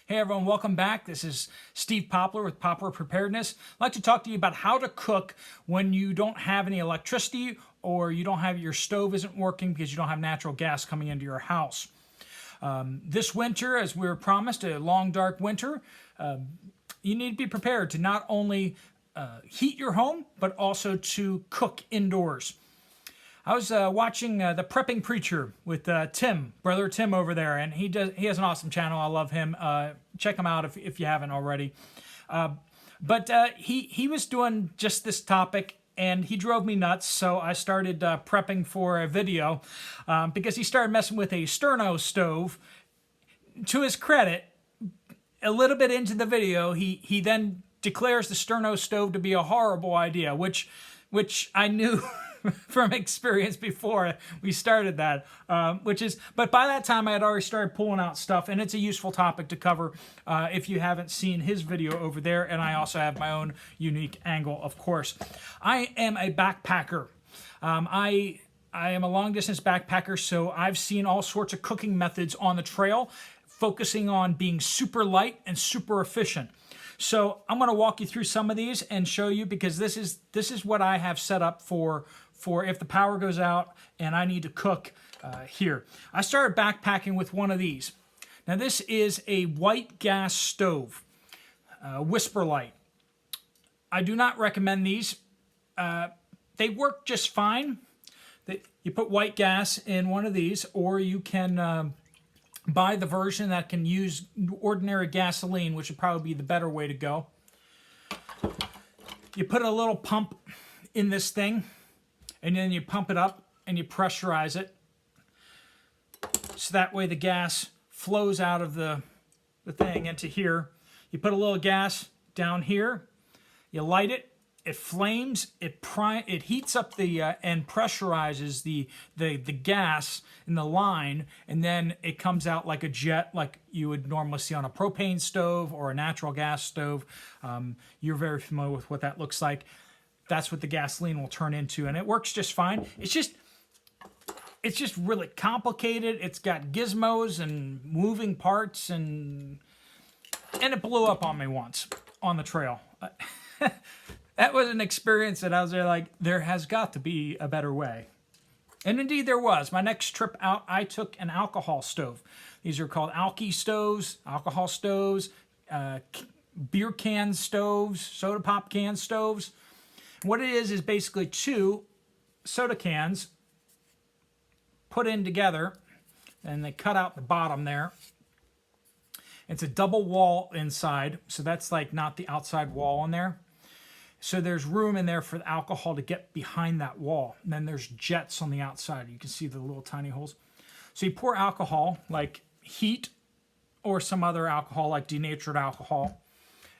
Hey everyone, welcome back. This is Steve Poplar with Poplar Preparedness. I'd like to talk to you about how to cook when you don't have any electricity or you don't have your stove isn't working because you don't have natural gas coming into your house. This winter, as we were promised, a long dark winter, you need to be prepared to not only heat your home, but also to cook indoors. I was watching The Prepping Preacher with Tim, Brother Tim over there, and he has an awesome channel. I love him. Check him out if you haven't already. But he was doing just this topic, and he drove me nuts, so I started prepping for a video because he started messing with a sterno stove. To his credit, a little bit into the video, he then declares the sterno stove to be a horrible idea, which I knew from experience before we started that, but by that time I had already started pulling out stuff, and it's a useful topic to cover if you haven't seen his video over there, and I also have my own unique angle, of course. I am a backpacker. I am a long-distance backpacker, so I've seen all sorts of cooking methods on the trail, focusing on being super light and super efficient. So I'm going to walk you through some of these and show you, because this is what I have set up for if the power goes out and I need to cook here. I started backpacking with one of these. Now this is a white gas stove, Whisper Light. I do not recommend these. They work just fine. You put white gas in one of these, or you can buy the version that can use ordinary gasoline, which would probably be the better way to go. You put a little pump in this thing, and then you pump it up and you pressurize it, so that way the gas flows out of the thing into here. You put a little gas down here, you light it, it flames, it heats up the and pressurizes the gas in the line, and then it comes out like a jet, like you would normally see on a propane stove or a natural gas stove. You're very familiar with what that looks like. That's what the gasoline will turn into, and it works just fine. It's just really complicated. It's got gizmos and moving parts, and it blew up on me once on the trail. That was an experience that I was there like, there has got to be a better way. And indeed there was. My next trip out, I took an alcohol stove. These are called alky stoves, alcohol stoves, beer can stoves, soda pop can stoves. What it is basically two soda cans put in together, and they cut out the bottom there. It's a double wall inside, so that's like not the outside wall in there. So there's room in there for the alcohol to get behind that wall. And then there's jets on the outside. You can see the little tiny holes. So you pour alcohol, like heat or some other alcohol, like denatured alcohol.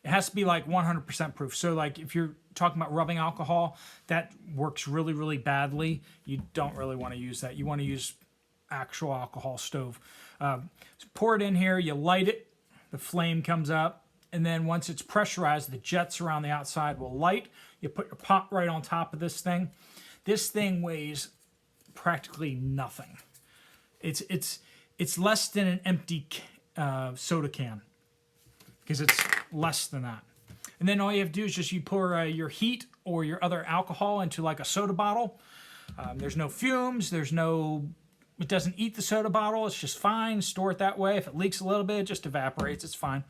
It has to be like 100% proof. So like if you're talking about rubbing alcohol, that works really, really badly. You don't really want to use that. You want to use actual alcohol stove. So pour it in here, you light it, the flame comes up. And then once it's pressurized, the jets around the outside will light. You put your pot right on top of this thing. This thing weighs practically nothing. It's less than an empty soda can, because it's less than that. And then all you have to do is just you pour your heat or your other alcohol into like a soda bottle. There's no fumes. It doesn't eat the soda bottle. It's just fine. Store it that way. If it leaks a little bit, it just evaporates. It's fine.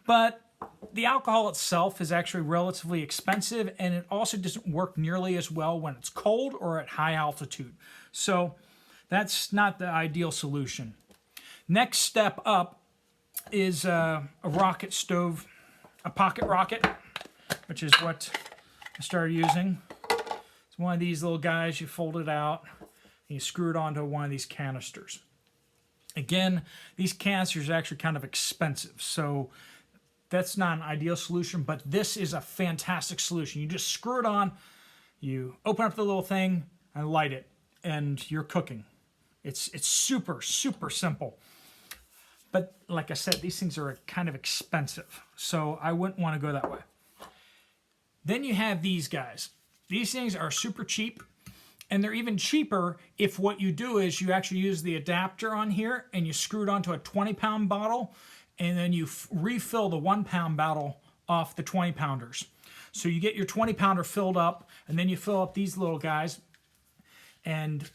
But the alcohol itself is actually relatively expensive, and it also doesn't work nearly as well when it's cold or at high altitude. So that's not the ideal solution. Next step up is a rocket stove, a pocket rocket, which is what I started using. It's one of these little guys. You fold it out, and you screw it onto one of these canisters. Again, these canisters are actually kind of expensive, so that's not an ideal solution, but this is a fantastic solution. You just screw it on, you open up the little thing and light it, and you're cooking. It's super, super simple. But like I said, these things are kind of expensive, so I wouldn't want to go that way. Then you have these guys. These things are super cheap, and they're even cheaper if what you do is you actually use the adapter on here and you screw it onto a 20-pound bottle, and then you refill the 1 pound bottle off the 20 pounders. So you get your 20 pounder filled up, and then you fill up these little guys. And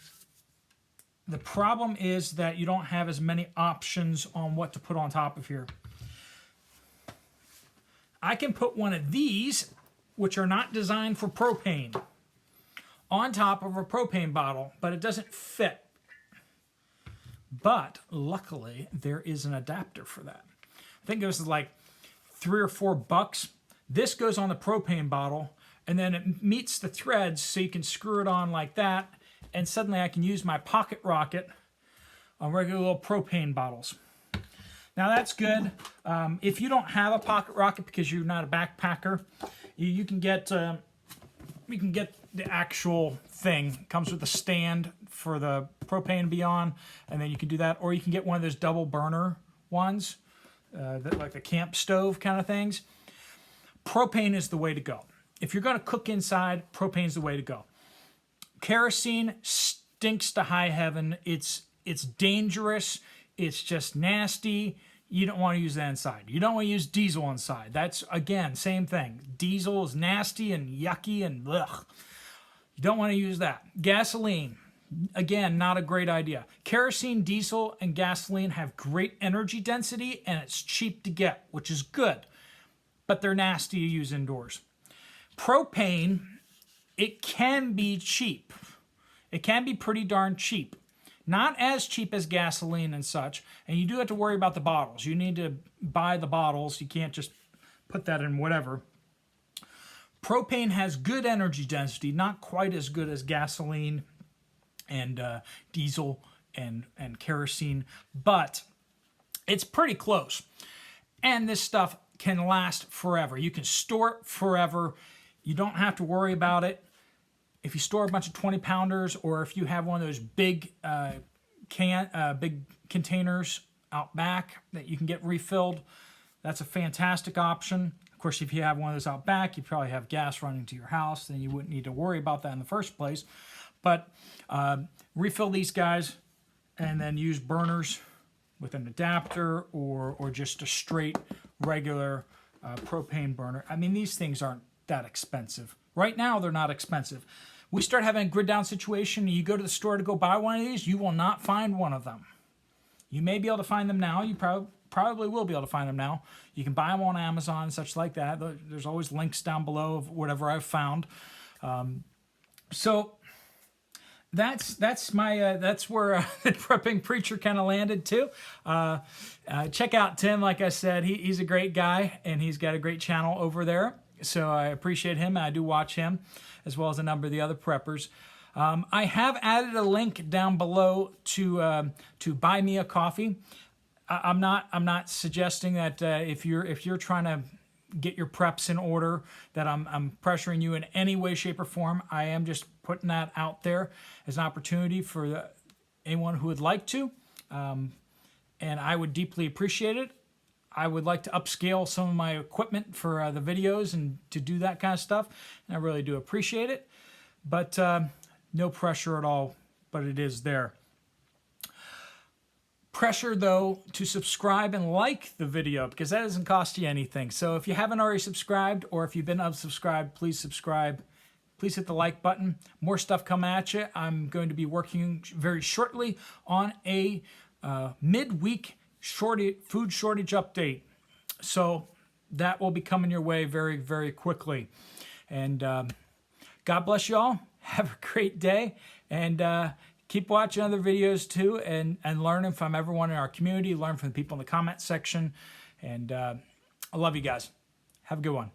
the problem is that you don't have as many options on what to put on top of here. I can put one of these, which are not designed for propane, on top of a propane bottle, but it doesn't fit. But luckily, there is an adapter for that. I think it was like $3 or $4. This goes on the propane bottle, and then it meets the threads, so you can screw it on like that, and suddenly I can use my pocket rocket on regular little propane bottles. Now that's good. If you don't have a pocket rocket because you're not a backpacker, you can get the actual thing. It comes with a stand for the propane to be on, and then you can do that. Or you can get one of those double burner ones, like the camp stove kind of things. Propane is the way to go. If you're going to cook inside, propane is the way to go. Kerosene stinks to high heaven. It's dangerous. It's just nasty. You don't want to use that inside. You don't want to use diesel inside. That's, again, same thing. Diesel is nasty and yucky and ugh. You don't want to use that. Gasoline, again, not a great idea. Kerosene, diesel, and gasoline have great energy density, and it's cheap to get, which is good. But they're nasty to use indoors. Propane, it can be cheap. It can be pretty darn cheap. Not as cheap as gasoline and such, and you do have to worry about the bottles. You need to buy the bottles. You can't just put that in whatever. Propane has good energy density, not quite as good as gasoline and diesel and kerosene, but it's pretty close. And this stuff can last forever. You can store it forever. You don't have to worry about it. If you store a bunch of 20 pounders, or if you have one of those big big containers out back that you can get refilled, that's a fantastic option. Of course, if you have one of those out back, you probably have gas running to your house, then you wouldn't need to worry about that in the first place. But refill these guys and then use burners with an adapter or just a straight regular propane burner. I mean, these things aren't that expensive. Right now, they're not expensive. We start having a grid down situation, and you go to the store to go buy one of these, you will not find one of them. You may be able to find them now. You probably will be able to find them now. You can buy them on Amazon and such like that. There's always links down below of whatever I've found. So that's where the prepping preacher kind of landed too. Check out Tim. Like I said, he's a great guy, and he's got a great channel over there. So I appreciate him. I do watch him, as well as a number of the other preppers. I have added a link down below to buy me a coffee. I'm not suggesting that if you're trying to get your preps in order that I'm pressuring you in any way, shape, or form. I am just putting that out there as an opportunity for anyone who would like to, and I would deeply appreciate it. I would like to upscale some of my equipment for the videos and to do that kind of stuff, and I really do appreciate it. But no pressure at all, but it is there. Pressure, though, to subscribe and like the video, because that doesn't cost you anything. So if you haven't already subscribed, or if you've been unsubscribed, please subscribe. Please hit the like button. More stuff coming at you. I'm going to be working very shortly on a midweek food shortage update. So that will be coming your way very, very quickly. And God bless you all. Have a great day. And keep watching other videos too, and learning from everyone in our community. Learn from the people in the comment section. And I love you guys. Have a good one.